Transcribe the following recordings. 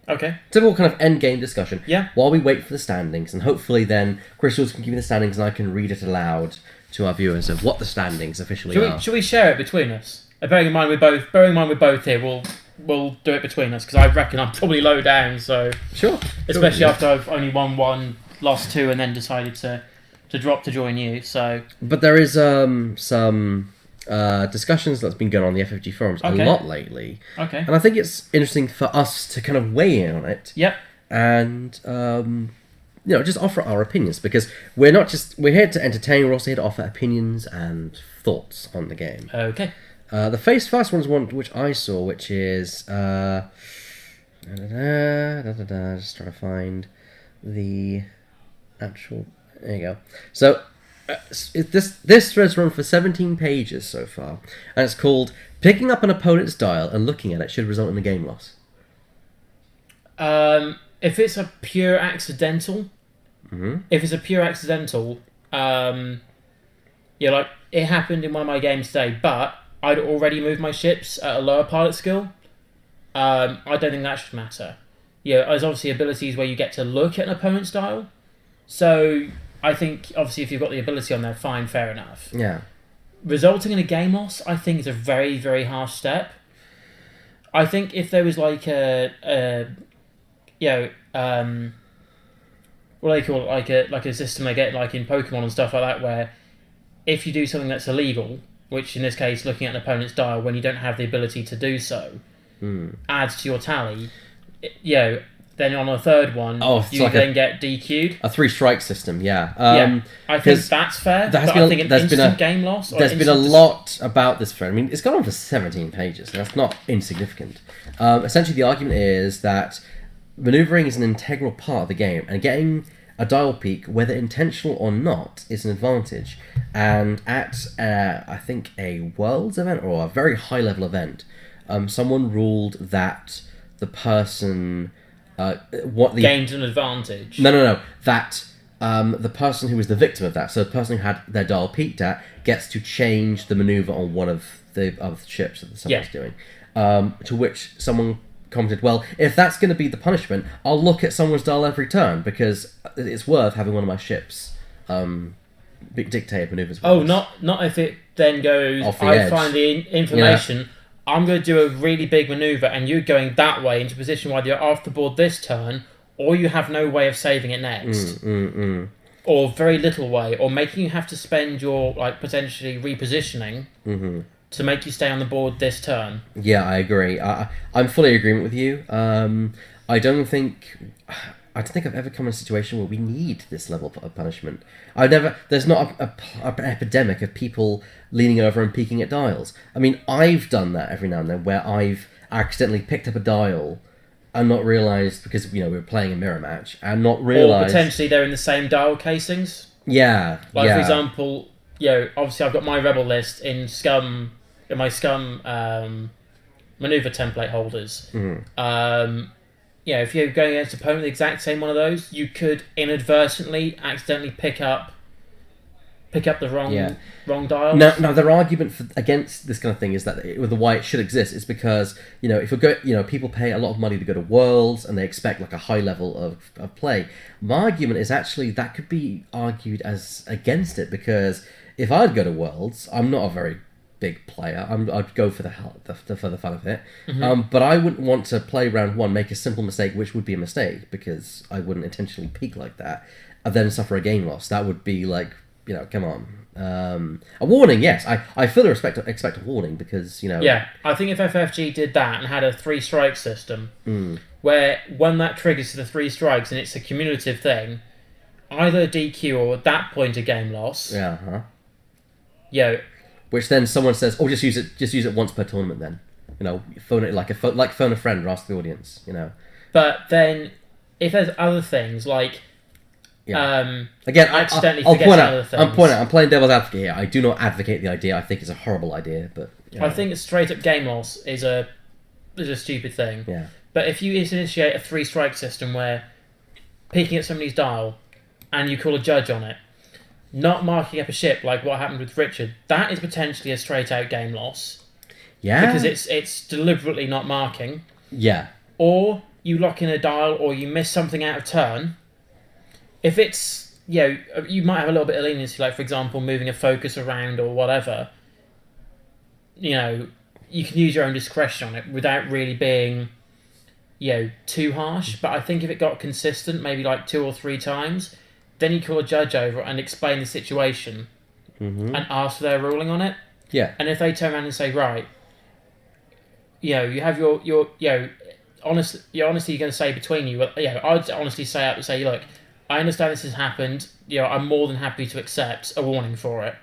Okay. Typical kind of end game discussion. Yeah. While we wait for the standings, and hopefully then Crystals can give me the standings and I can read it aloud to our viewers of what the standings officially are. Should we share it between us? Bearing in mind we're both here, we'll do it between us because I reckon I'm probably low down. So Sure. especially after I've only won one, lost two, and then decided to drop to join you. So, but there is some discussions that's been going on the FFG forums a lot lately. Okay. And I think it's interesting for us to kind of weigh in on it. Yep. And just offer our opinions because we're here to entertain. We're also here to offer opinions and thoughts on the game. Okay. The first one's one which I saw, which is just trying to find the actual. There you go. So this thread's run for 17 pages so far, and it's called "Picking up an opponent's dial and looking at it should result in a game loss." If it's a pure accidental, like it happened in one of my games today, but I'd already moved my ships at a lower pilot skill. I don't think that should matter. Yeah, there's obviously abilities where you get to look at an opponent's dial. So I think obviously if you've got the ability on there, fine, fair enough. Yeah. Resulting in a game loss, I think is a very, very harsh step. I think if there was like what do they call it? Like a system they get like in Pokemon and stuff like that, where if you do something that's illegal, which in this case looking at an opponent's dial when you don't have the ability to do so, adds to your tally. Then on a third one, you then get DQ'd. A 3-strike system, yeah. I think that's fair. But I think an instant game loss. There's been a lot about this thread. I mean, it's gone on for 17 pages, and that's not insignificant. Essentially, the argument is that maneuvering is an integral part of the game, and getting a dial peak, whether intentional or not, is an advantage. And at, I think, a Worlds event, or a very high-level event, someone ruled that the person... gained an advantage. No. That the person who was the victim of that, so the person who had their dial peaked at, gets to change the maneuver on one of the other ships that someone's doing. To which someone commented, well, if that's going to be the punishment, I'll look at someone's dial every turn because it's worth having one of my ships dictate maneuvers. Oh, not if it then goes, find the information, I'm going to do a really big maneuver and you're going that way into a position where you're off the board this turn, or you have no way of saving it next. Or very little way, or making you have to spend your potentially repositioning to make you stay on the board this turn. Yeah, I agree. I'm fully in agreement with you. I don't think I've ever come in a situation where we need this level of punishment. There's not an epidemic of people leaning over and peeking at dials. I mean, I've done that every now and then, where I've accidentally picked up a dial and not realised, because we were playing a mirror match, and not realised... Or potentially they're in the same dial casings. Yeah. For example, obviously I've got my Rebel list in my Scum maneuver template holders. If you're going against an opponent, the exact same one of those, you could inadvertently, accidentally pick up the wrong dial. Now, their argument against this kind of thing is that why it should exist is because if people pay a lot of money to go to Worlds and they expect a high level of play. My argument is actually that could be argued as against it, because if I'd go to Worlds, I'm not a very big player. I'd go for the fun of it. But I wouldn't want to play round one, make a simple mistake, which would be a mistake because I wouldn't intentionally peak like that, and then suffer a game loss. That would be come on. A warning, yes. I fully expect a warning because, Yeah, I think if FFG did that and had a 3-strike system, where when that triggers to the 3 strikes and it's a cumulative thing, either DQ or at that point a game loss. Which then someone says, "Oh, just use it once per tournament." Then, phone it phone a friend or ask the audience. But then, if there's other things again, accidentally I'll forgetting other things. I'm playing devil's advocate here. I do not advocate the idea. I think it's a horrible idea, but I think a straight up game loss is a stupid thing. Yeah. But if you initiate a 3-strike system where peeking at somebody's dial and you call a judge on it, not marking up a ship like what happened with Richard, that is potentially a straight out game loss. Yeah. Because it's deliberately not marking. Yeah. Or, you lock in a dial or you miss something out of turn, if it's, you might have a little bit of leniency, like, for example, moving a focus around or whatever, you can use your own discretion on it without really being, too harsh. But I think if it got consistent, maybe like 2 or 3 times, then you call a judge over and explain the situation and ask for their ruling on it. Yeah. And if they turn around and say, right, you have your honestly, you're going to say between you, I'd honestly say, look, I understand this has happened. I'm more than happy to accept a warning for it.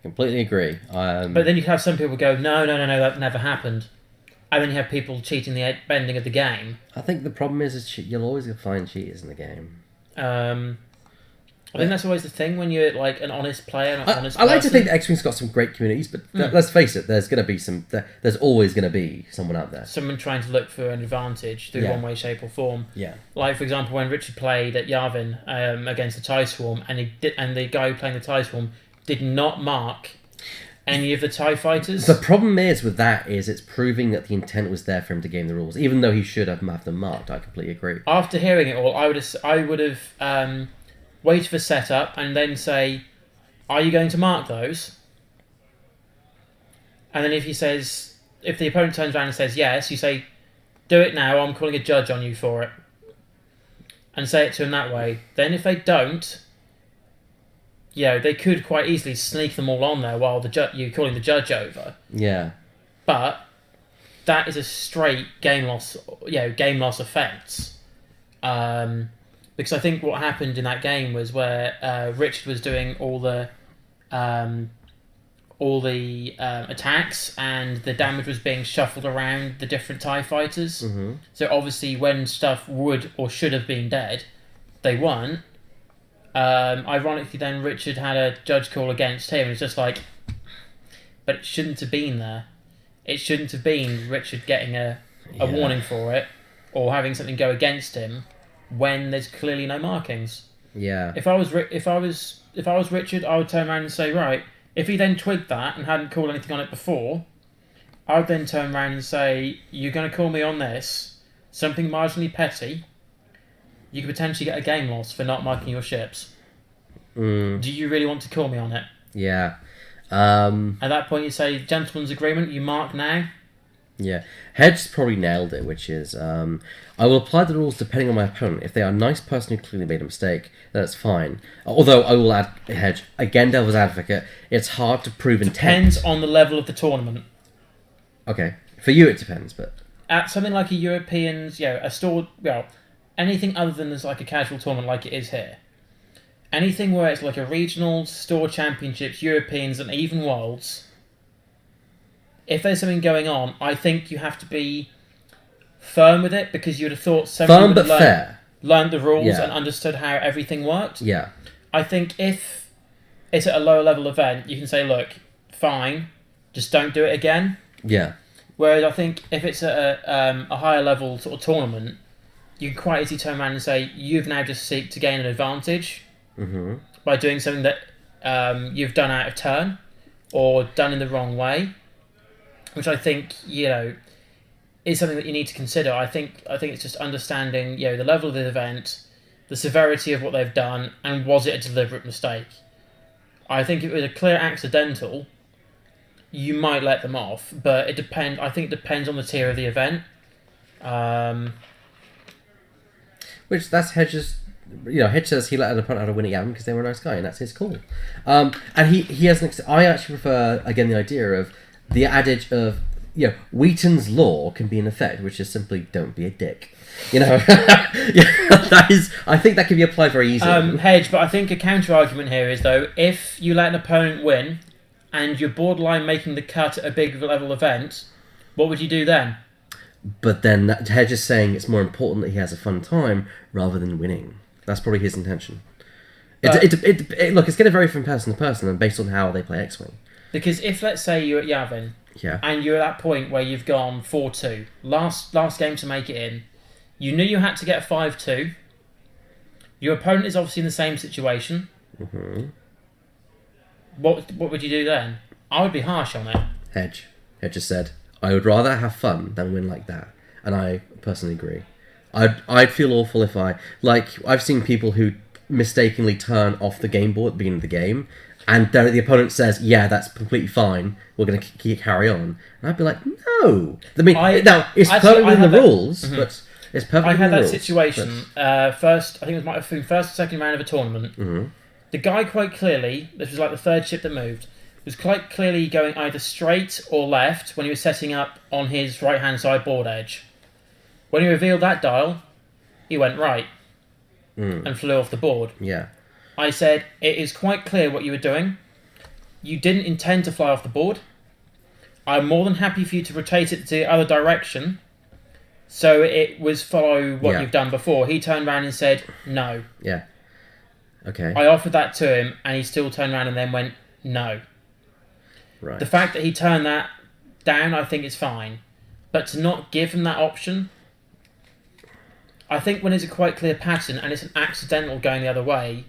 Completely agree. But then you have some people go, no, that never happened. And then you have people cheating the ending of the game. I think the problem is you'll always find cheaters in the game. I think that's always the thing when you're like an honest player, an honest person. I like to think that X-Wing's got some great communities, but let's face it, there's always going to be someone out there. Someone trying to look for an advantage through one way, shape, or form. Yeah. Like, for example, when Richard played at Yavin against the TIE Swarm, and the guy playing the TIE Swarm did not mark any of the TIE fighters. The problem is with that is it's proving that the intent was there for him to game the rules, even though he should have them marked. I completely agree. After hearing it all, I would have wait for setup and then say, are you going to mark those? And then if the opponent turns around and says yes, you say, do it now, I'm calling a judge on you for it. And say it to them that way. Then if they don't, they could quite easily sneak them all on there while you're calling the judge over. Yeah. But that is a straight game loss offence. Because I think what happened in that game was where Richard was doing all the attacks and the damage was being shuffled around the different TIE fighters. So obviously when stuff would or should have been dead, they weren't. Ironically then Richard had a judge call against him. It's just like, but it shouldn't have been there. It shouldn't have been Richard getting a warning for it or having something go against him when there's clearly no markings. Yeah. If I was Richard, I would turn around and say, right, if he then twigged that and hadn't called anything on it before, I would then turn around and say, you're going to call me on this, something marginally petty, you could potentially get a game loss for not marking your ships. Do you really want to call me on it? Yeah. At that point, you say, gentleman's agreement, you mark now. Yeah. Hedge's probably nailed it, which is, I will apply the rules depending on my opponent. If they are a nice person who clearly made a mistake, then it's fine. Although I will add, Hedge, again, devil's advocate, it's hard to prove intent. Depends on the level of the tournament. Okay. For you, it depends, but... At something like a Europeans, anything other than as like a casual tournament like it is here. Anything where it's like a regional, store championships, Europeans, and even Worlds... If there's something going on, I think you have to be firm with it because you'd have thought someone would have learned the rules and understood how everything worked. Yeah. I think if it's at a lower level event, you can say, look, fine, just don't do it again. Yeah. Whereas I think if it's at a higher level sort of tournament, you can quite easily turn around and say, you've now just seek to gain an advantage by doing something that you've done out of turn or done in the wrong way. Which I think, is something that you need to consider. I think it's just understanding, the level of the event, the severity of what they've done, and was it a deliberate mistake. I think if it was a clear accidental, you might let them off, but I think it depends on the tier of the event. Which that's Hedge's. Hedge says he let an opponent out of winning Yavin because they were a nice guy, and that's his call. And he has I actually prefer again the idea of the adage of Wheaton's law can be in effect, which is simply don't be a dick. That is. I think that can be applied very easily. Hedge, but I think a counter argument here is though if you let an opponent win and you're borderline making the cut at a big level event, what would you do then? But then Hedge is saying it's more important that he has a fun time rather than winning. That's probably his intention. Look, it's going to vary from person to person and based on how they play X-Wing. Because if, let's say, you're at Yavin, and you're at that point where you've gone 4-2, last game to make it in, you knew you had to get a 5-2, your opponent is obviously in the same situation, what would you do then? I would be harsh on it. Hedge has said, I would rather have fun than win like that. and I personally agree. I'd feel awful if I've seen people who mistakenly turn off the game board at the beginning of the game, and then the opponent says, "Yeah, that's completely fine. We're going to carry on." And I'd be like, "No." I mean, now it's perfectly within the rules, but it's perfectly. I had that rules, situation first. I think it was my first or second round of a tournament. Mm-hmm. The guy quite clearly, this was like the third ship that moved, was quite clearly going either straight or left when he was setting up on his right hand side board edge. When he revealed that dial, he went right and flew off the board. Yeah. I said, it is quite clear what you were doing. You didn't intend to fly off the board. I'm more than happy for you to rotate it to the other direction. So it was follow what you've done before. He turned around and said, no. Yeah. Okay. I offered that to him and he still turned around and then went, no. Right. The fact that he turned that down, I think is fine. But to not give him that option, I think when there's a quite clear pattern and it's an accidental going the other way.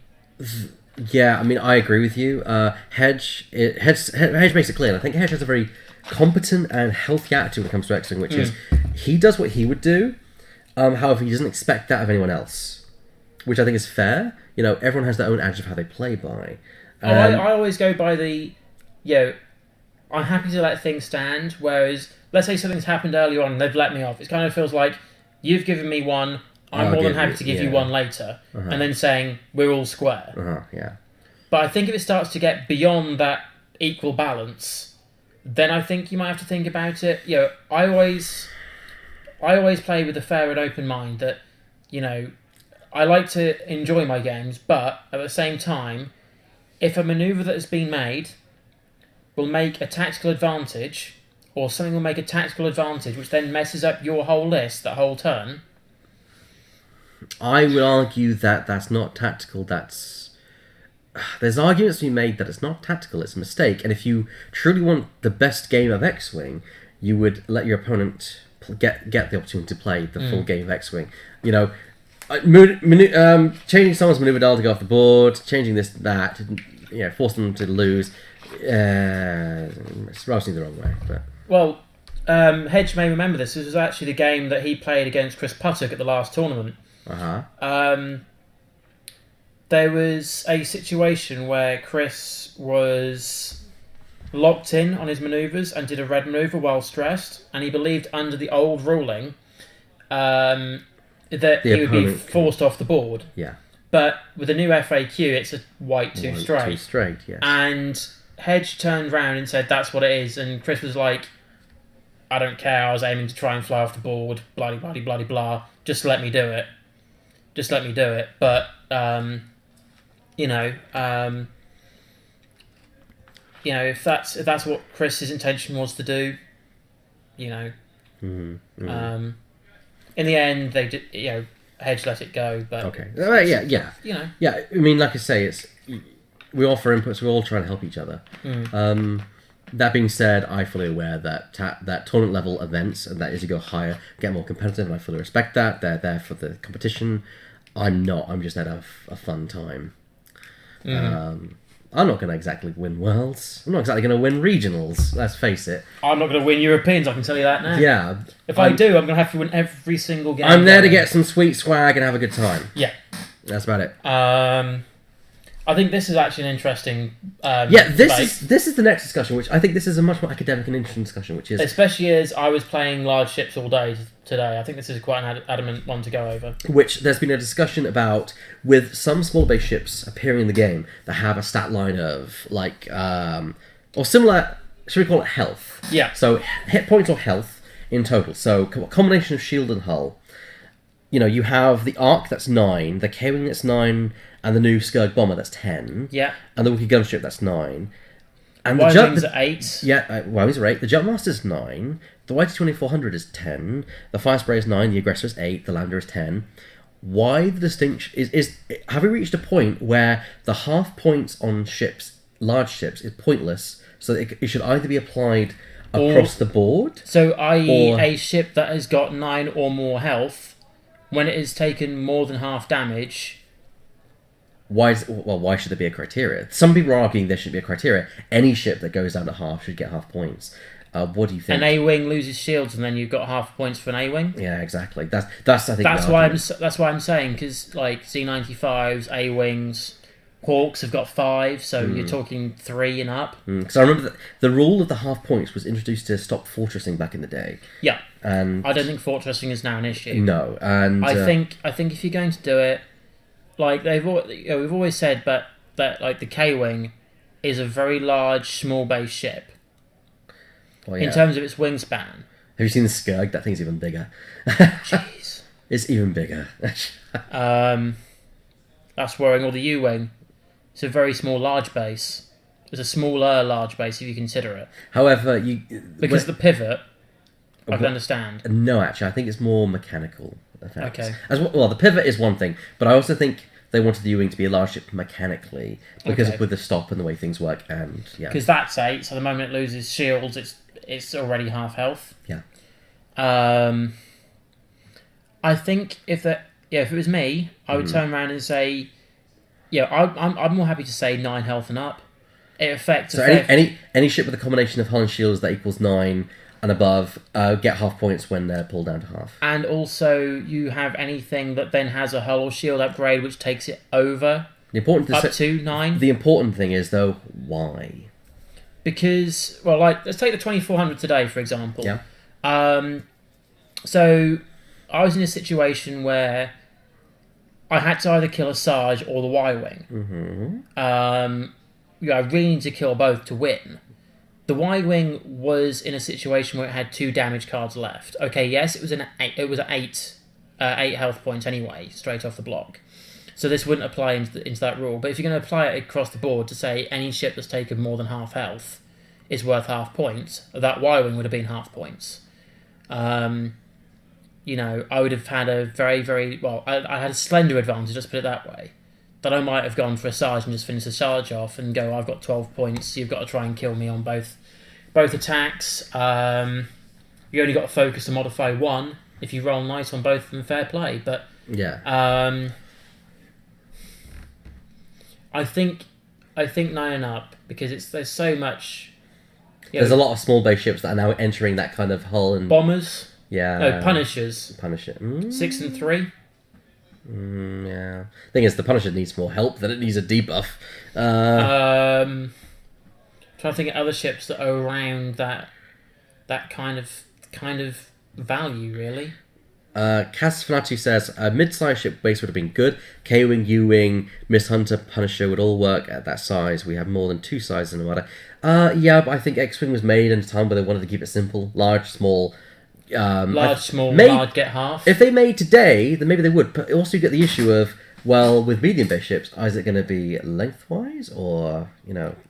Yeah, I mean, I agree with you. Hedge makes it clear. And I think Hedge has a very competent and healthy attitude when it comes to X-Wing, which is he does what he would do. However, he doesn't expect that of anyone else, which I think is fair. You know, everyone has their own edge of how they play by. I always go by the, I'm happy to let things stand. Whereas, let's say something's happened early on and they've let me off. It kind of feels like you've given me one. I'm more than happy to give you one later, and then saying we're all square. Yeah. But I think if it starts to get beyond that equal balance, then I think you might have to think about it. You know, I always play with a fair and open mind that, I like to enjoy my games, but at the same time, if a manoeuvre that has been made will make a tactical advantage, or something will make a tactical advantage, which then messes up your whole list, that whole turn. I would argue that that's not tactical. There's arguments to be made that it's not tactical. It's a mistake. And if you truly want the best game of X-Wing, you would let your opponent get the opportunity to play the full game of X-Wing. Changing someone's maneuver dial to go off the board, changing this, that, force them to lose. It's roughly the wrong way. But. Well, Hedge may remember this. This was actually the game that he played against Chris Puttock at the last tournament. There was a situation where Chris was locked in on his manoeuvres and did a red manoeuvre while stressed, and he believed under the old ruling that he would be forced off the board. Yeah. But with the new FAQ, it's a white two straight. Two straight, yes. And Hedge turned round and said, that's what it is. And Chris was like, I don't care, I was aiming to try and fly off the board, blah, blah, blah, blah, blah. Just let me do it. But, if that's what Chris's intention was to do, in the end, they did, Hedge let it go. But okay, yeah. I mean, like I say, we all offer inputs. We all try to help each other. That being said, I'm fully aware that that tournament level events, and that as you go higher, get more competitive, and I fully respect that. They're there for the competition. I'm not. I'm just there to have a fun time. I'm not going to exactly win Worlds. I'm not exactly going to win Regionals, let's face it. I'm not going to win Europeans, I can tell you that now. Yeah. If I do, I'm going to have to win every single game. I'm there to get some sweet swag and have a good time. Yeah. That's about it. I think this is actually an interesting this is the next discussion, which I think this is a much more academic and interesting discussion, which is... Especially as I was playing large ships all day today. I think this is quite an adamant one to go over. Which there's been a discussion about with some small base ships appearing in the game that have a stat line of, or similar, should we call it health? Yeah. So hit points or health in total. So a combination of shield and hull. You have the Ark that's 9, the K-Wing that's 9, and the new Skurg Bomber that's 10. Yeah. And the Wookiee Gunship that's 9. And Y-Wings are 8. Yeah, Y-Wings are 8. The Jumpmaster's 9. The YT-2400 is 10. The Fire Spray is 9. The Aggressor is 8. The Lander is 10. Why the distinction is have we reached a point where the half points on ships, large ships, is pointless, so that it should either be applied across the board? So, i.e. a ship that has got 9 or more health, when it has taken more than half damage... Why should there be a criteria? Some people are arguing there should be a criteria. Any ship that goes down to half should get half points. What do you think? An A-wing loses shields, and then you've got half points for an A-wing. Yeah, exactly. That's I think that's why I'm saying, because like Z95s, A-wings, Hawks have got 5, so you're talking 3 and up. Because I remember that the rule of the half points was introduced to stop fortressing back in the day. Yeah, and I don't think fortressing is now an issue. No, and I think if you're going to do it, like we've always said, but that like the K-wing is a very large, small base ship. Oh, yeah. In terms of its wingspan. Have you seen the Skirg? That thing's even bigger. Jeez. It's even bigger. That's worrying. Or the U-wing. It's a very small, large base. It's a smaller, large base if you consider it. However, because the pivot, I can understand. No, actually, I think it's more mechanical effects. Okay. Well, the pivot is one thing, but I also think they wanted the U-wing to be a large ship mechanically because with the stop and the way things work, and because that's 8. So the moment it loses shields, it's already half health. Yeah. I think if it was me, I would turn around and say, I'm more happy to say 9 health and up. It affects. So any ship with a combination of hull and shields that equals 9 and above get half points when they're pulled down to half. And also, you have anything that then has a hull or shield upgrade, which takes it over to 9. The important thing is though, why? Because let's take the 2400 today for example. Yeah. So I was in a situation where I had to either kill a Sarge or the Y-wing. I really need to kill both to win. The Y-wing was in a situation where it had 2 damage cards left. Okay, yes, it was at 8 health points anyway, straight off the block. So this wouldn't apply into that rule. But if you're going to apply it across the board to say any ship that's taken more than half health is worth half points, that Y-wing would have been half points. I would have had a very, very... Well, I had a slender advantage, let's put it that way. That I might have gone for a Sarge and just finished the Sarge off and go, I've got 12 points, you've got to try and kill me on both attacks. You only got to focus and modify 1. If you roll nice on both of them, fair play. But yeah, I think 9 and up, because there's so much... There's a lot of small base ships that are now entering that kind of hull and... Bombers? Yeah. No, Punishers. Punisher. 6 and 3. Yeah. Thing is, the Punisher needs more help than it needs a debuff. Trying to think of other ships that are around that kind of value, really. Cass Fanatu says a mid-sized ship base would have been good. K-wing, U-wing, Miss Hunter, Punisher would all work at that size. We have more than 2 sizes in the matter. Yeah, but I think X-wing was made in a time where they wanted to keep it simple, large, small. Large, get half. If they made today, then maybe they would. But also you get the issue of, well, with medium-based ships, is it going to be lengthwise or,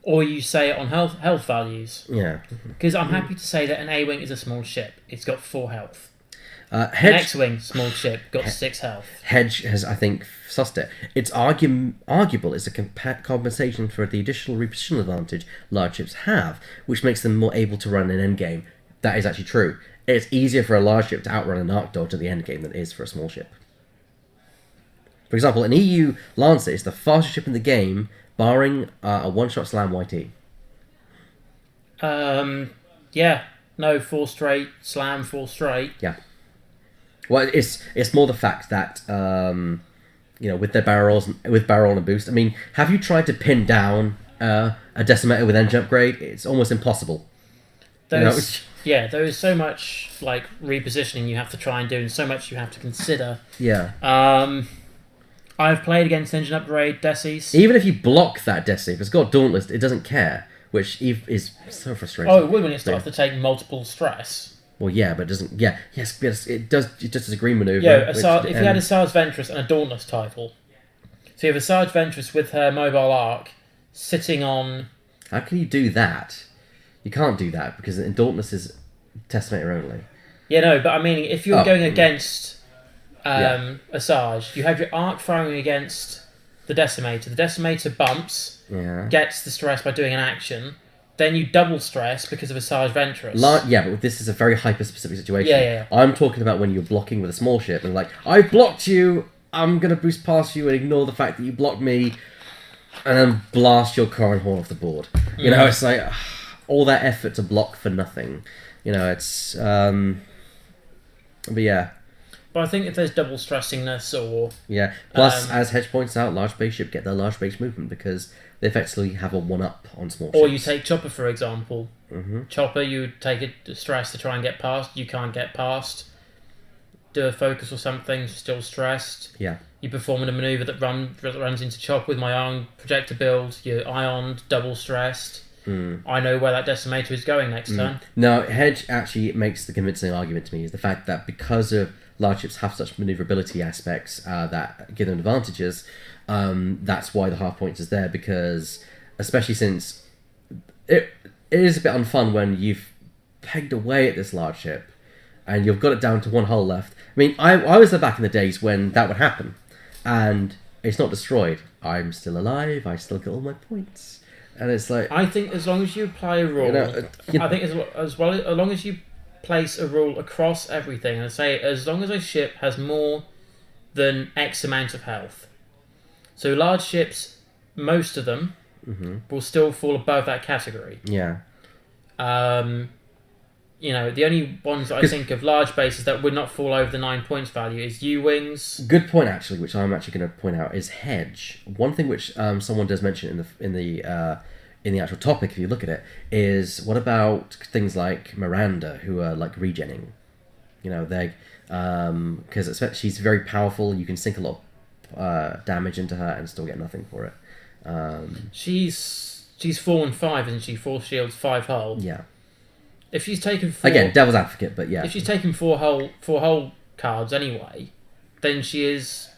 Or you say it on health values. Yeah. Because I'm happy to say that an A-wing is a small ship. It's got 4 health. An X-wing, small ship, got 6 health. Hedge has, I think, sussed it. It's arguable it's a compensation for the additional reposition advantage large ships have, which makes them more able to run an endgame. That is actually true. It's easier for a large ship to outrun an arc dodge at the endgame than it is for a small ship. For example, an EU Lancer is the fastest ship in the game, barring a one-shot slam YT. Yeah. No, 4 straight, slam 4 straight. Yeah. Well, it's more the fact that, with their barrel and boost, I mean, have you tried to pin down a Decimator with engine upgrade? It's almost impossible. There is so much repositioning you have to try and do, and so much you have to consider. Yeah. I've played against engine upgrade Decis. Even if you block that Deci, if it's got Dauntless, it doesn't care, which is so frustrating. Oh, it would when it starts to take multiple stress. Well, yeah, but it doesn't. Yeah, yes, it does. It just as a green maneuver. Yeah, if you had a Sarge Ventress and a Dauntless title, so you have a Sarge Ventress with her mobile arc sitting on. How can you do that? You can't do that because Dauntless is Decimator only. Yeah, no, but I mean, if you're going against a Sarge, you have your arc firing against the Decimator. The Decimator bumps, gets the stress by doing an action. Then you double stress because of a Sarge Ventress. Yeah, but this is a very hyper-specific situation. Yeah. I'm talking about when you're blocking with a small ship and I've blocked you, I'm going to boost past you and ignore the fact that you blocked me and then blast your car and horn off the board. It's like... all that effort to block for nothing. It's but yeah. But I think if there's double stressingness or... Yeah. Plus, as Hedge points out, large base ship get their large base movement because they effectively have a 1-up on small ships. Or you take Chopper, for example. Mm-hmm. Chopper, you take a stress to try and get past. You can't get past. Do a focus or something, still stressed. Yeah. You perform a manoeuvre that runs into Chopper with my ion projector build. You're ioned, double stressed. I know where that decimator is going next turn. No, Hedge actually makes the convincing argument to me is the fact that because of large ships have such maneuverability aspects that give them advantages, that's why the half points is there, because especially since it is a bit unfun when you've pegged away at this large ship and you've got it down to one hull left. I mean, I was there back in the days when that would happen and it's not destroyed. I'm still alive, I still get all my points. And it's like... I think as long as you apply a rule... I think as long as you place a rule across everything and say as long as a ship has more than X amount of health. So large ships, most of them, will still fall above that category. Yeah. The only ones that I think of large bases that would not fall over the 9 points value is U-Wings. Good point, actually, which I'm actually going to point out is Hedge. One thing which someone does mention in the actual topic, if you look at it, is what about things like Miranda, who are like regenning? They because she's very powerful. You can sink a lot of damage into her and still get nothing for it. She's 4 and 5, isn't she? 4 shields, 5 hull. Yeah. If she's taken 4... Again, devil's advocate, but yeah. If she's taken 4 hull cards anyway, then she is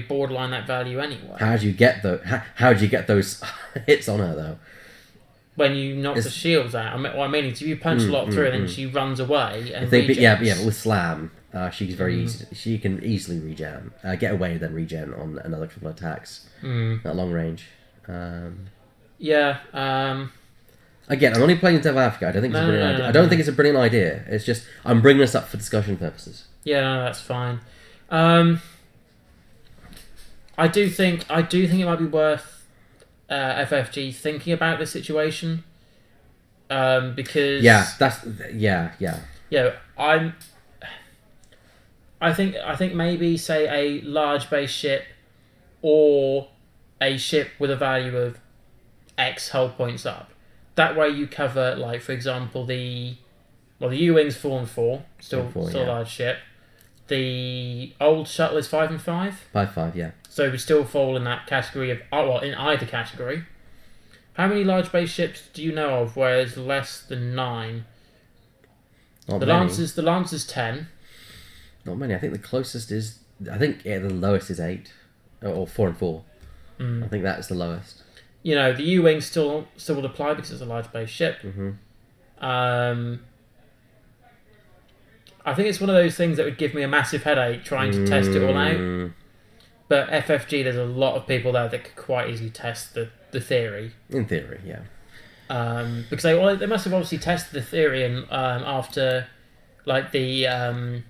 borderline that value anyway. How do you get those hits on her, though? When you knock the shields out. If you punch a lot through and then she runs away and but with Slam, she's very easy. She can easily regen, get away, then regen on another couple of attacks at long range. Again, I'm only playing Devil Africa. I don't think it's a brilliant idea. I don't think it's a brilliant idea. It's just I'm bringing this up for discussion purposes. Yeah, no, that's fine. I do think it might be worth FFG thinking about this situation. Because I think maybe say a large base ship or a ship with a value of X hull points up. That way you cover, like, for example, the U-Wing's 4 and 4, still a large ship. The old shuttle is 5 and 5? 5, yeah. So we still fall in that category of, in either category. How many large base ships do you know of where there's less than 9? The Lancer's 10. Not many. I think the closest is, the lowest is 8. Or 4 and 4. I think that's the lowest. The U-Wing still would apply because it's a large base ship. I think it's one of those things that would give me a massive headache trying to test it all out. But FFG, there's a lot of people there that could quite easily test the theory. In theory, yeah. Because they must have obviously tested the theory and after, like, the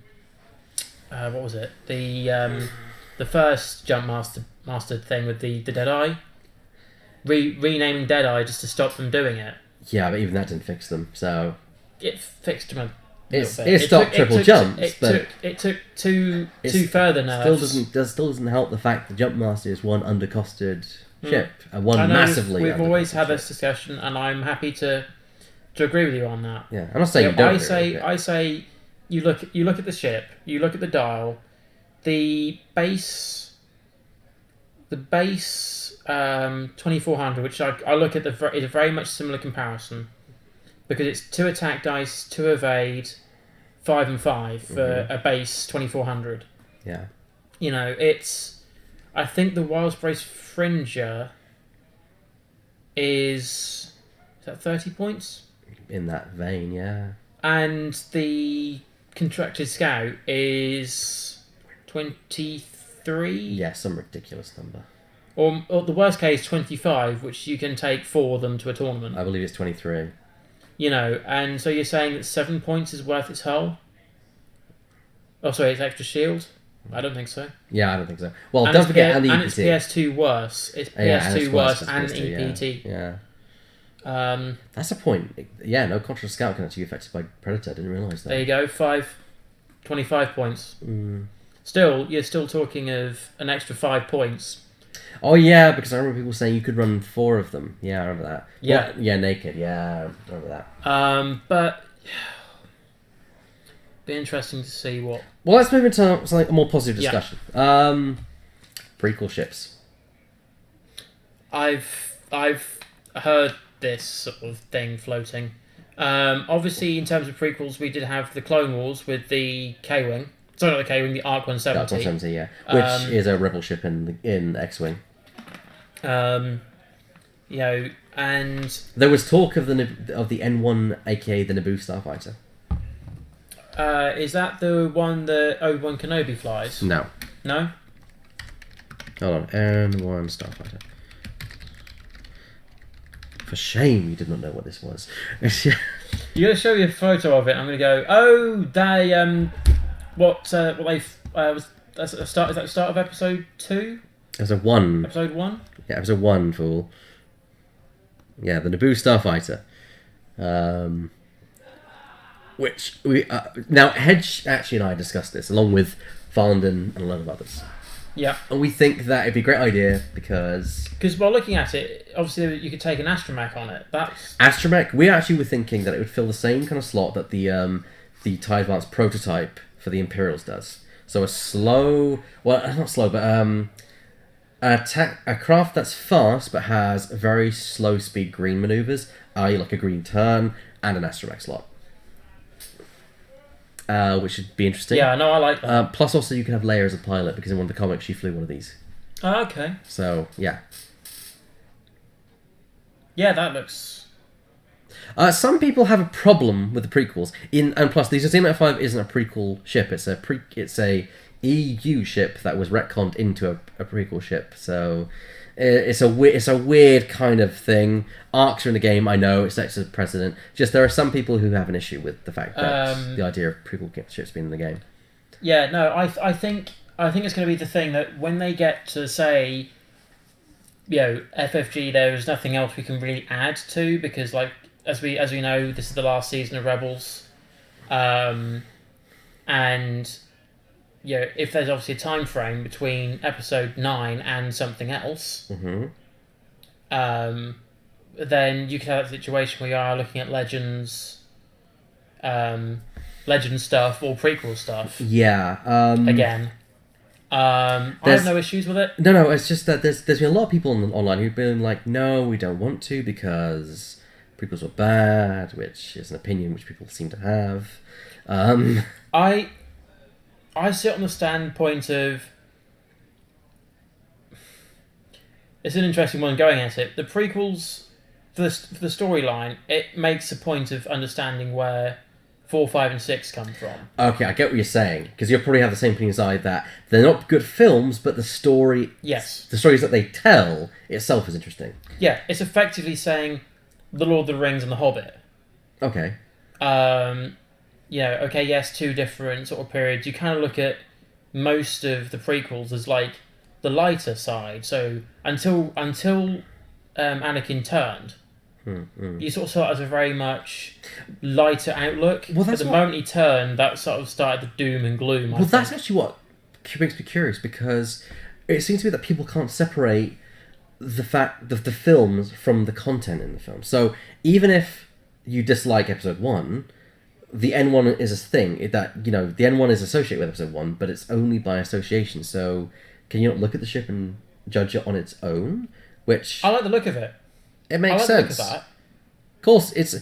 what was it? The first Jump Master thing with the Deadeye. Renaming Deadeye just to stop them doing it. Yeah, but even that didn't fix them, so... It fixed them It stopped triple jumps, but... It took two further nerfs. Still doesn't help the fact that Jump Master is one undercosted ship, and one massively We've always had this discussion, and I'm happy to agree with you on that. Yeah, I'm not saying you don't. I say you look at the ship, you look at the dial, the base 2400, which I look at is a very much similar comparison because it's 2 attack dice, 2 evade, 5 and 5 for a base 2400. Yeah. I think the Wild Brace Fringer is that 30 points? In that vein, yeah. And the Contracted Scout is 23? Yeah, some ridiculous number. Or the worst case, 25, which you can take 4 of them to a tournament. I believe it's 23. And so you're saying that 7 points is worth its hull? Oh, sorry, it's extra shield? I don't think so. Yeah, I don't think so. Well, don't forget, and the EPT. And it's PS2 worse. It's PS2 worse and EPT. Yeah. That's a point. Yeah, no Contra Scout can actually be affected by Predator. I didn't realise that. There you go, 25 points. Mm. Still, you're still talking of an extra 5 points. Oh yeah, because I remember people saying you could run 4 of them. Yeah, I remember that. Yeah. Yeah, naked. Yeah, I remember that. But be interesting to see what. Well, let's move into something a more positive discussion. Yeah. Prequel ships. I've heard this sort of thing floating. Obviously, in terms of prequels, we did have the Clone Wars with the K-Wing. Sorry, not the K-Wing, the ARC 170. ARC 170, yeah. Which is a rebel ship in X-Wing. You know, and... There was talk of the N1, aka the Naboo Starfighter. Is that the one that Obi-Wan Kenobi flies? No. No? Hold on, N1 Starfighter. For shame you did not know what this was. You're going to show me a photo of it. I'm going to go, oh, they... What they was is that the start of episode 2? Episode 1. Episode 1? Yeah, episode 1, fool. Yeah, the Naboo Starfighter. Which we now Hedge actually and I discussed this along with Farndon and a lot of others. Yeah, and we think that it'd be a great idea because while looking at it, obviously you could take an astromech on it. That's astromech. We actually were thinking that it would fill the same kind of slot that the TIE Advance prototype for the Imperials does. So a slow, well, not slow, but a craft that's fast but has very slow speed green maneuvers, i.e. like a green turn and an astromech slot. Which would be interesting. Yeah, no, I like that. Plus, also, you can have Leia as a pilot because in one of the comics she flew one of these. Oh, okay. So, yeah. Yeah, that looks... some people have a problem with the prequels. And plus, the Z95 isn't a prequel ship. It's a EU ship that was retconned into a prequel ship. So, it's a weird kind of thing. Arcs are in the game, I know, it sets a precedent. Just there are some people who have an issue with the fact that the idea of prequel ships being in the game. Yeah, no, I think it's going to be the thing that when they get to say, you know, FFG, there is nothing else we can really add to because, like, as we know, this is the last season of Rebels, and you know, if there's obviously a time frame between episode 9 and something else, then you could have that situation where you are looking at Legends stuff or prequel stuff. Yeah. Again. I have no issues with it. No, it's just that there's been a lot of people online who've been like, no, we don't want to because prequels were bad, which is an opinion which people seem to have. I sit on the standpoint of... It's an interesting one going at it. The prequels, for the storyline, it makes a point of understanding where 4, 5, and 6 come from. Okay, I get what you're saying, because you'll probably have the same opinion as I, that they're not good films, but the story... Yes. The stories that they tell itself is interesting. Yeah, it's effectively saying The Lord of the Rings and The Hobbit. Okay. You know, okay, yes, 2 different sort of periods. You kind of look at most of the prequels as like the lighter side. So until Anakin turned, you sort of saw it as a very much lighter outlook. Well, but the moment he turned, that sort of started the doom and gloom. Well, that's actually what makes me curious because it seems to me that people can't separate the fact of the films from the content in the film. So even if you dislike Episode 1. The N1 is a thing that, you know, the N1 is associated with Episode 1, but it's only by association. So, can you not look at the ship and judge it on its own? Which I like the look of it. It makes sense. The look of that. Of course, it's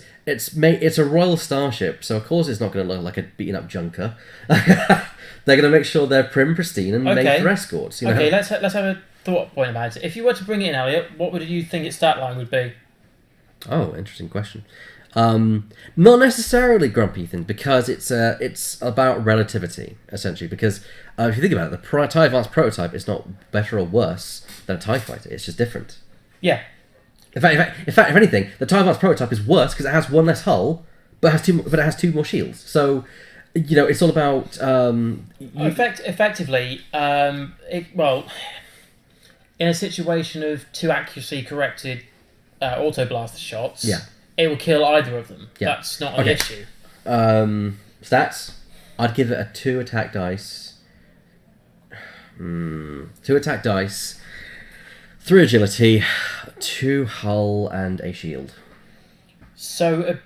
a royal starship, so of course it's not going to look like a beaten up junker. They're going to make sure they're prim, pristine, and made for escorts. You know? Okay, let's have a thought point about it. If you were to bring it in, Elliot, what would you think its stat line would be? Oh, interesting question. Not necessarily, Grumpy Ethan, because it's about relativity, essentially. Because if you think about it, the TIE Advance prototype is not better or worse than a TIE Fighter. It's just different. Yeah. In fact, if anything, the TIE Advance prototype is worse because it has one less hull, but it has 2 more shields. So, you know, it's all about effectively. In a situation of 2 accuracy corrected auto blaster shots, Yeah. it will kill either of them. Yeah. That's not an issue. Stats, I'd give it a 2 attack dice. 2 attack dice, 3 agility, 2 hull, and a shield. So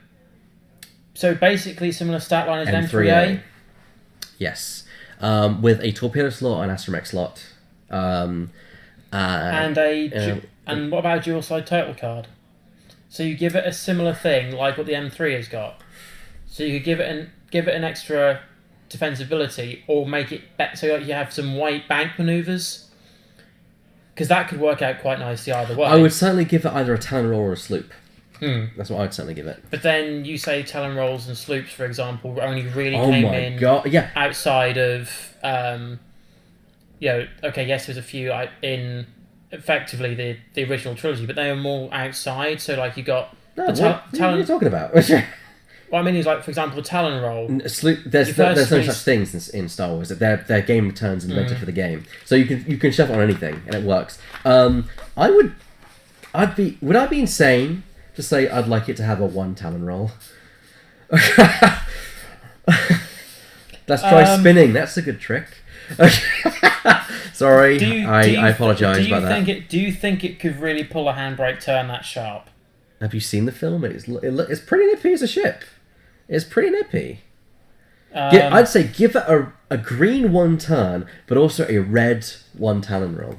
basically similar stat line as M3A. Yes. With a torpedo slot and astromech slot. And what about a dual side total card? So you give it a similar thing like what the M3 has got. So you could give it an extra defensibility, or make it so you have some white bank maneuvers, because that could work out quite nicely either way. I would certainly give it either a Talon roll or a sloop. That's what I'd certainly give it. But then you say Talon rolls and sloops, for example, only really came in outside of yes, there's a few in effectively the original trilogy, but they were more outside. So like you got what are you talking about? What I mean is, like, for example, a Talon roll. There's no such things in Star Wars. Their game returns invented for the game, so you can shove it on anything and it works. Would I be insane to say I'd like it to have a 1 Talon roll? Let's try spinning. That's a good trick. Sorry, I apologise about that. Do you think it could really pull a handbrake turn that sharp? Have you seen the film? It's pretty nippy as a ship. It's pretty nippy. I'd say give it a green 1 turn, but also a red 1 Talon roll.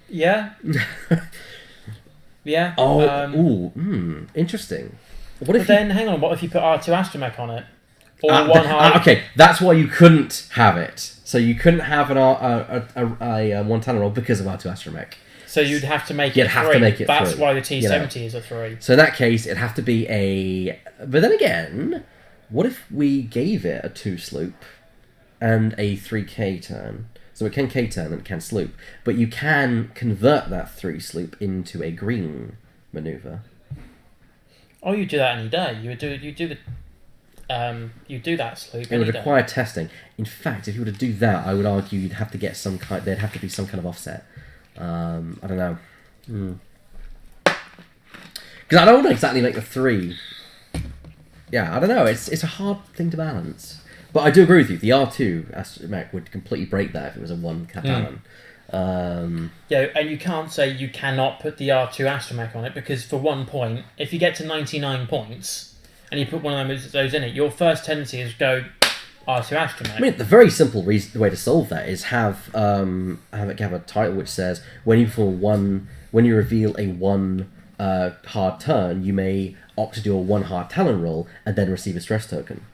Yeah. Yeah. Interesting. Hang on, what if you put R2 Astromech on it? Or okay, that's why you couldn't have it. So you couldn't have a 1 Talon roll because of R2 Astromech. So you'd have to make it 3. That's why the T-70 is a 3. So in that case, it'd have to be a... But then again, what if we gave it a 2 sloop and a 3K turn? So it can K turn and it can sloop. But you can convert that 3 sloop into a green maneuver. Oh, you do that any day. You do that sloop. It would require testing. In fact, if you were to do that, I would argue you'd have to get there'd have to be some kind of offset. I don't know. Because I don't want to exactly make the 3. Yeah, I don't know. It's a hard thing to balance. But I do agree with you. The R2 Astromech would completely break that if it was a 1 Talon. And you can't say you cannot put the R2 Astromech on it, because for 1 point, if you get to 99 points and you put one of those in it, your first tendency is go R2 Astromech. I mean, the very simple way to solve that is have it have a title which says when you reveal a 1 hard turn, you may opt to do a 1 hard Talon roll and then receive a stress token.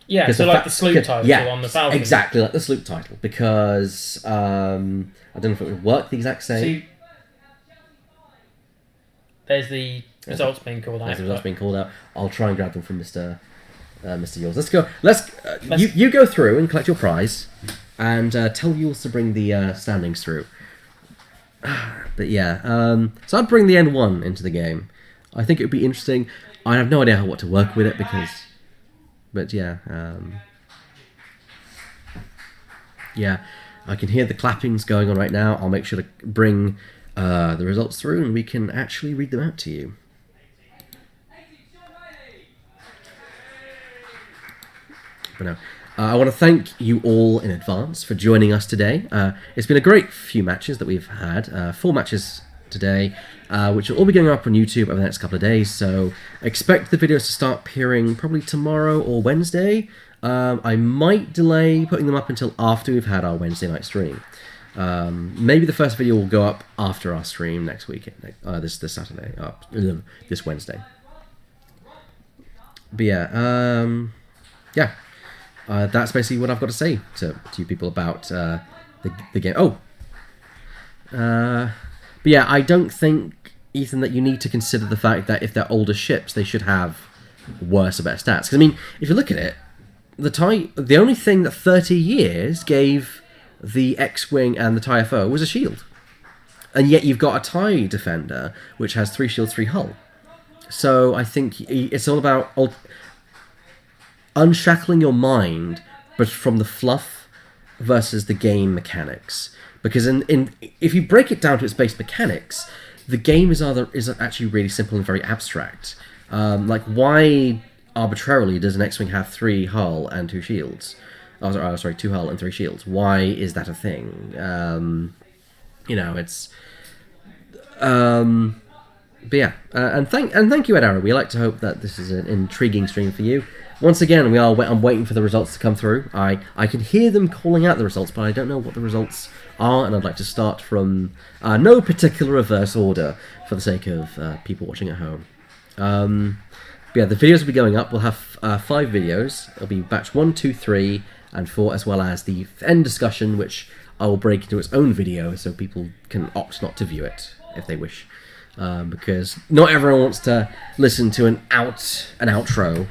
Yeah, so like the sloop title on the Falcon. Exactly like the sloop title, because I don't know if it would work the exact same. There's the results being called out. There's the results being called out. I'll try and grab them from Mr. Yules. Let's go. You go through and collect your prize, and tell Yules to bring the standings through. But yeah, so I'd bring the N1 into the game. I think it would be interesting. I have no idea what to work with it but yeah, I can hear the clappings going on right now. I'll make sure to bring the results through, and we can actually read them out to you. But no, I want to thank you all in advance for joining us today. It's been a great few matches that we've had. 4 matches today, which will all be going up on YouTube over the next couple of days. So expect the videos to start appearing probably tomorrow or Wednesday. I might delay putting them up until after we've had our Wednesday night stream. Maybe the first video will go up after our stream next week, this Saturday, this Wednesday. But yeah, that's basically what I've got to say to you people about the game. But yeah, I don't think, Ethan, that you need to consider the fact that if they're older ships, they should have worse or better stats. Because, I mean, if you look at it, the only thing that 30 years gave the X-Wing and the TIE FO was a shield. And yet you've got a TIE Defender, which has 3 shields, 3 hull. So I think it's all about unshackling your mind, but from the fluff versus the game mechanics. Because if you break it down to its base mechanics, the game is actually really simple and very abstract. Like, why arbitrarily does an X-wing have 3 hull and 2 shields? Oh, sorry, 2 hull and 3 shields. Why is that a thing? It's. But yeah, and thank you, Ed Arrow. We like to hope that this is an intriguing stream for you. Once again, I'm waiting for the results to come through. I can hear them calling out the results, but I don't know what the results are, and I'd like to start from no particular reverse order for the sake of people watching at home. But yeah, the videos will be going up. We'll have 5 videos. It'll be batch 1, 2, 3, and 4, as well as the end discussion, which I will break into its own video, so people can opt not to view it if they wish. Because not everyone wants to listen to an outro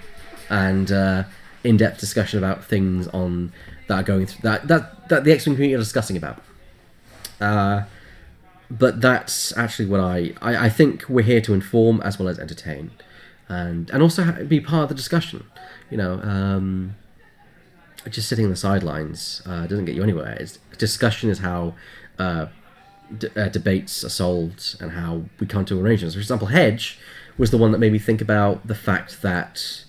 and in-depth discussion about things that are going through that the X-Wing community are discussing about. But that's actually what I think we're here to inform as well as entertain, and also be part of the discussion. Just sitting on the sidelines doesn't get you anywhere. Discussion is how debates are solved and how we come to arrangements. For example, Hedge was the one that made me think about the fact that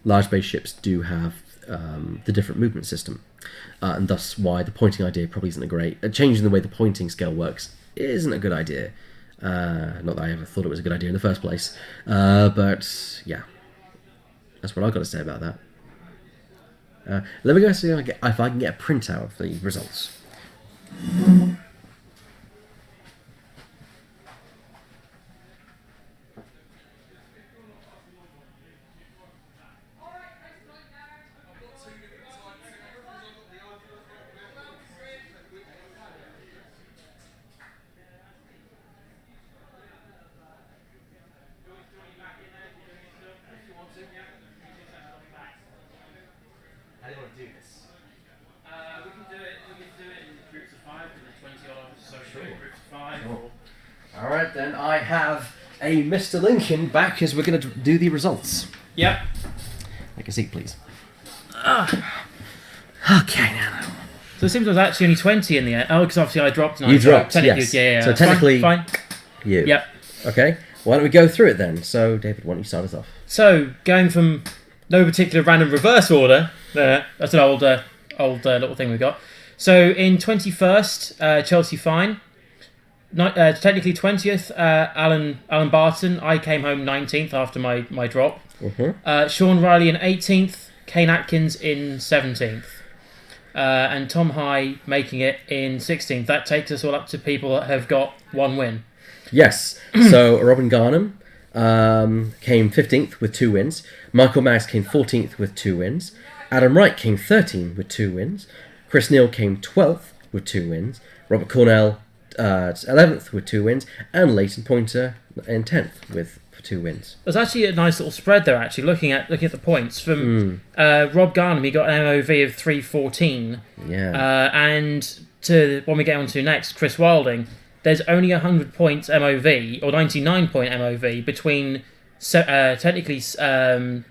large base ships do have the different movement system, and thus why the pointing idea probably isn't a great... changing the way the pointing scale works isn't a good idea. Not that I ever thought it was a good idea in the first place, but yeah, that's what I've got to say about that. Let me go see if I can get a printout of the results. Alright then, I have a Mr. Lincoln back as we're going to do the results. Yep. Take a seat, please. Okay, now. So it seems there was actually only 20 in the end. Oh, because obviously I dropped. You dropped, yes. Yeah. So technically, fine. You. Yep. Okay, why don't we go through it then? So, David, why don't you start us off? So, going from no particular random reverse order, that's an old little thing we got. So, in 21st, Chelsea Fine. Technically 20th, Alan Barton. I came home 19th after my drop. Mm-hmm. Sean Riley in 18th, Kane Atkins in 17th, and Tom High making it in 16th. That takes us all up to people that have got 1 win. Yes. So Robin Garnham came 15th with 2 wins. Michael Maggs came 14th with 2 wins. Adam Wright came 13th with 2 wins. Chris Neal came 12th with 2 wins. Robert Cornell 11th with 2 wins, and Leighton Pointer in 10th with 2 wins. There's actually a nice little spread there. Actually, looking at the points from Rob Garnham, he got an MOV of 314. Yeah. And to when we get on to next, Chris Wilding, there's only 100 points MOV or 99 point MOV between technically 15th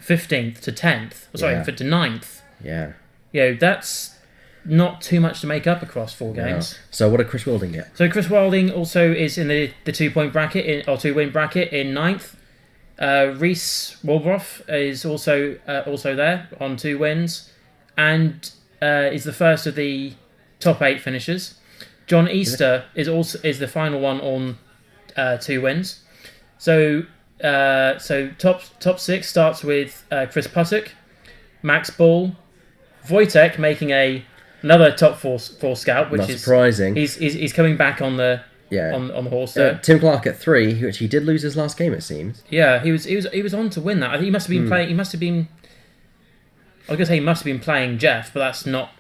to 10th. Sorry, to 9th. Yeah. That's not too much to make up across 4 games. No. So what did Chris Wilding get? So Chris Wilding also is in the 2-point bracket or 2-win bracket in 9th. Reese Walbrough is also there on 2 wins, and is the first of the top 8 finishers. John Easter is the final one on 2 wins. So top 6 starts with Chris Puttock, Max Ball, Wojtek making another top 4 scout, which not is surprising. He's coming back on the on the horse there. Tim Clark at 3, which he did lose his last game, it seems. Yeah, he was on to win that. I think he must have been playing. He must have been. I was gonna say he must have been playing Jeff, but that's not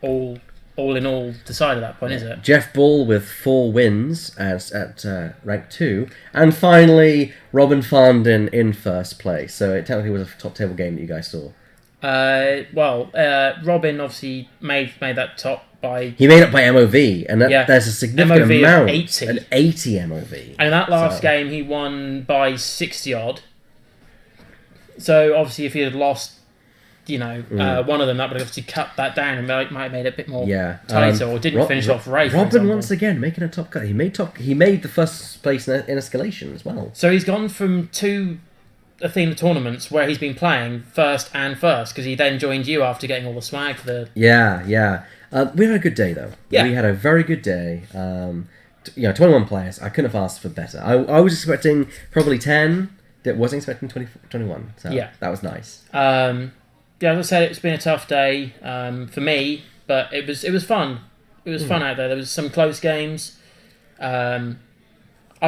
all in all decided at that point, is it? Jeff Ball with 4 wins at rank 2, and finally Robin Farndon in first place. So it technically was a top table game that you guys saw. Robin obviously made that top by... He made it by MOV, and there's a significant MOV amount. 80. An 80 MOV. And in that last game, he won by 60-odd. So, obviously, if he had lost one of them, that would have obviously cut that down and might have made it a bit more tighter, or didn't finish off race. Robin once again making a top cut. He made the first place in escalation as well. So he's gone from 2 Athena tournaments where he's been playing first, because he then joined you after getting all the swag for the... Yeah. We had a good day though. Yeah. We had a very good day. 21 players. I couldn't have asked for better. I was expecting probably 10. Wasn't expecting 21. So yeah, that was nice. As I said, it's been a tough day for me, but it was fun. It was fun out there. There was some close games. I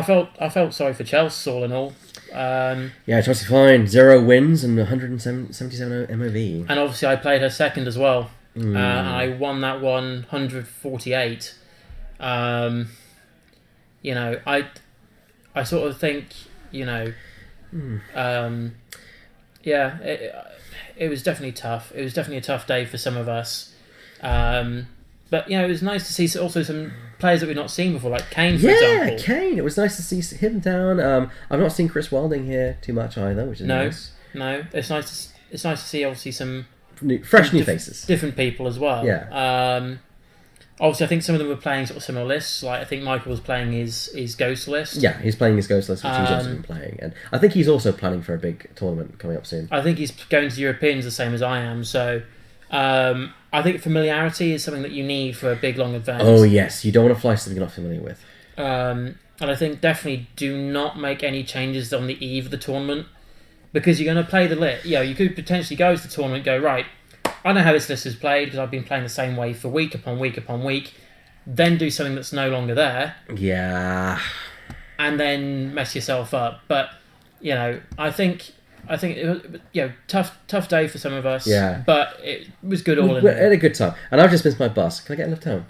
felt sorry for Chelsea all in all. Chelsea fine. 0 wins and 177 MOV. And obviously I played her second as well. I won that one 148. I sort of think, it was definitely tough. It was definitely a tough day for some of us. But it was nice to see also some players that we've not seen before, like Kane, for example. Yeah, Kane. It was nice to see him down. I've not seen Chris Wilding here too much either, which is nice. No, it's nice to see obviously some new faces, different people as well. Yeah. Obviously, I think some of them were playing sort of similar lists. Like I think Michael was playing his Ghost list. Yeah, he's playing his Ghost list, which he's also been playing, and I think he's also planning for a big tournament coming up soon. I think he's going to Europeans the same as I am. So, I think familiarity is something that you need for a big long event. Oh yes, you don't want to fly something you're not familiar with. And I think definitely do not make any changes on the eve of the tournament, because you're going to play the lit. You could potentially go to the tournament and go, right, I know how this list is played because I've been playing the same way for week upon week upon week. Then do something that's no longer there. Yeah. And then mess yourself up. But, I think it was, tough day for some of us. Yeah. But it was good all in all. We had a good time. And I've just missed my bus. Can I get a lift home?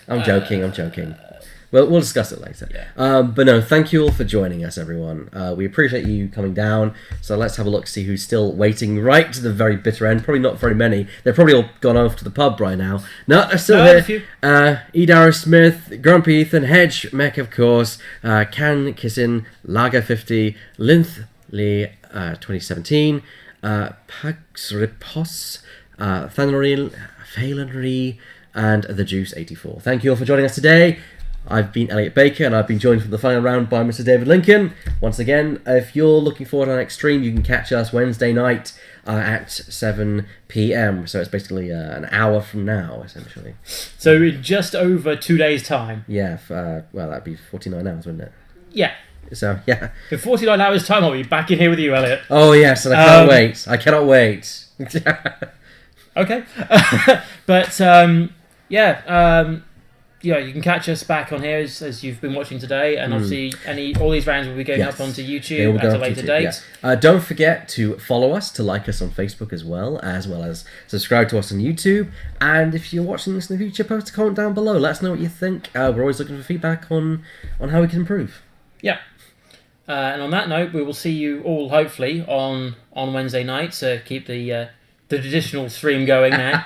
I'm joking. Well, we'll discuss it later. Yeah. But no, thank you all for joining us, everyone. We appreciate you coming down. So let's have a look, see who's still waiting right to the very bitter end. Probably not very many. They're probably all gone off to the pub right now. No, they're still here. Edaro Smith, Grumpy Ethan, Hedge, Mech, of course, Can Kissin, Lager 50, Linth Lee 2017, Pax Ripos, Thanaril, Phalanry, and The Juice 84. Thank you all for joining us today. I've been Elliot Baker, and I've been joined for the final round by Mr. David Lincoln. Once again, if you're looking forward to our next stream, you can catch us Wednesday night at 7 p.m. So it's basically an hour from now, essentially. So in just over 2 days' time. Yeah, that'd be 49 hours, wouldn't it? Yeah. So, yeah. In 49 hours' time, I'll be back in here with you, Elliot. Oh, yes, and I can't wait. I cannot wait. Okay. But, you can catch us back on here as you've been watching today, and obviously all these rounds will be going up onto YouTube at a later date. Yeah. Don't forget to follow us, to like us on Facebook as well as subscribe to us on YouTube. And if you're watching this in the future, post a comment down below. Let us know what you think. We're always looking for feedback on how we can improve. Yeah. And on that note, we will see you all hopefully on Wednesday night to keep the traditional stream going now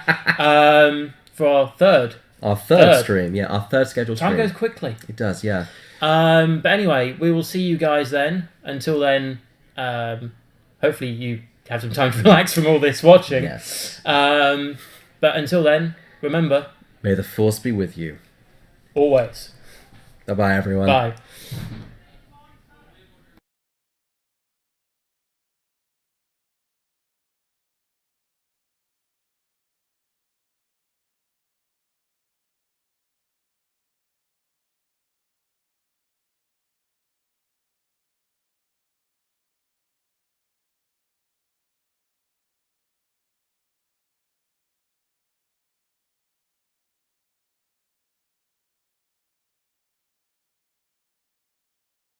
for our third. Our third stream, our third scheduled stream. Time goes quickly. It does, yeah. But anyway, we will see you guys then. Until then, hopefully you have some time to relax from all this watching. Yes. But until then, remember... May the Force be with you. Always. Bye-bye, everyone. Bye.